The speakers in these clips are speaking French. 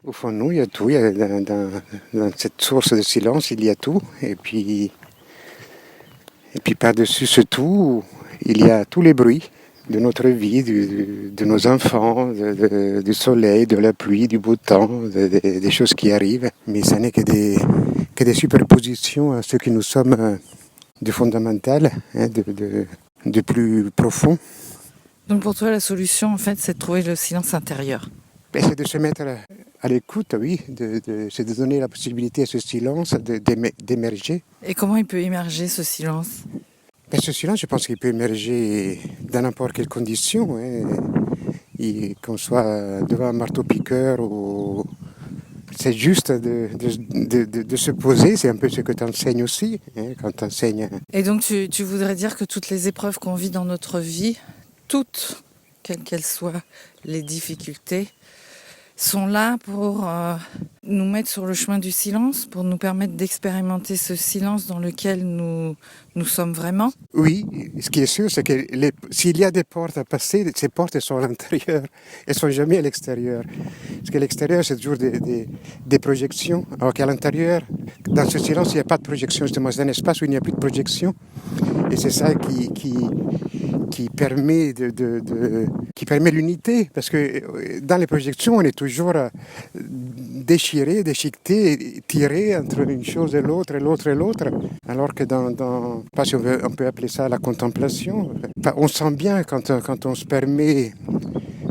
Au fond de nous, il y a tout. Dans cette source de silence, il y a tout. Et puis par-dessus ce tout, il y a tous les bruits de notre vie, de nos enfants, du soleil, de la pluie, du beau temps, des choses qui arrivent. Mais ça n'est que des superpositions à ce que nous sommes de fondamental, de plus profond. Donc pour toi, la solution, en fait, c'est de trouver le silence intérieur. Et c'est de se mettre à l'écoute, oui, c'est de donner la possibilité à ce silence d'émerger. Et comment il peut émerger, ce silence ? Et ce silence, je pense qu'il peut émerger dans n'importe quelle condition, qu'on soit devant un marteau-piqueur ou... C'est juste de se poser, c'est un peu ce que tu enseignes aussi, quand tu enseignes. Et donc tu voudrais dire que toutes les épreuves qu'on vit dans notre vie, toutes, quelles qu'elles soient les difficultés, sont là pour nous mettre sur le chemin du silence, pour nous permettre d'expérimenter ce silence dans lequel nous sommes vraiment. Oui, ce qui est sûr, c'est que s'il y a des portes à passer, ces portes elles sont à l'intérieur, elles ne sont jamais à l'extérieur. Parce qu'à l'extérieur, c'est toujours des projections, alors qu'à l'intérieur, dans ce silence, il n'y a pas de projection, justement, c'est un espace où il n'y a plus de projection. Et c'est ça qui permet qui permet l'unité, parce que dans les projections, on est toujours déchiré, déchiqueté, tiré entre une chose et l'autre, et l'autre et l'autre, alors que je ne sais pas si on peut appeler ça la contemplation. Enfin, on sent bien quand on se permet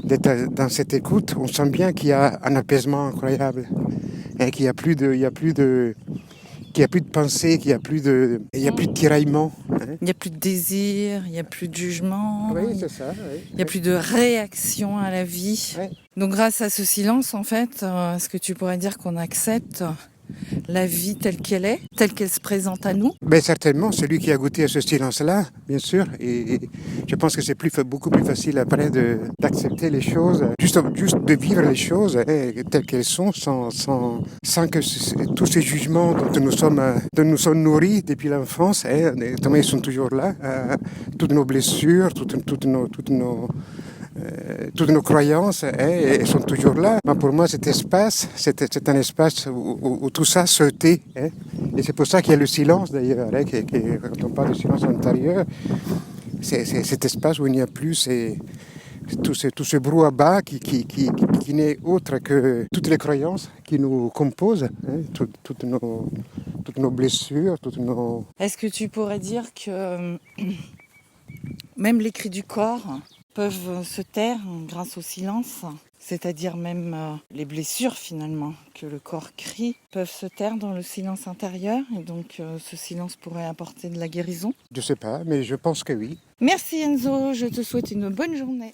d'être dans cette écoute, on sent bien qu'il y a un apaisement incroyable, qu'il n'y a plus de pensée, qu'il n'y a plus de tiraillement. Il n'y a plus de désir, il n'y a plus de jugement, Oui, c'est ça. Oui. Il n'y a plus de réaction à la vie. Oui. Donc grâce à ce silence, en fait, est-ce que tu pourrais dire qu'on accepte la vie telle qu'elle est, telle qu'elle se présente à nous ? Ben certainement, celui qui a goûté à ce silence-là, bien sûr, et je pense que c'est beaucoup plus facile après d'accepter les choses, juste de vivre les choses telles qu'elles sont, sans que tous ces jugements dont nous sommes nourris depuis l'enfance, ils sont toujours là, toutes nos blessures, toutes nos croyances, elles sont toujours là. Mais pour moi, cet espace, c'est un espace où tout ça se tait. Et c'est pour ça qu'il y a le silence, d'ailleurs. Quand on parle de silence intérieur, c'est cet espace où il n'y a plus tout ce brouhaha qui n'est autre que toutes les croyances qui nous composent, toutes nos blessures, toutes nos... Est-ce que tu pourrais dire que même les cris du corps peuvent se taire grâce au silence, c'est-à-dire même les blessures finalement que le corps crie peuvent se taire dans le silence intérieur et donc ce silence pourrait apporter de la guérison ? Je ne sais pas, mais je pense que oui. Merci Enzo, je te souhaite une bonne journée.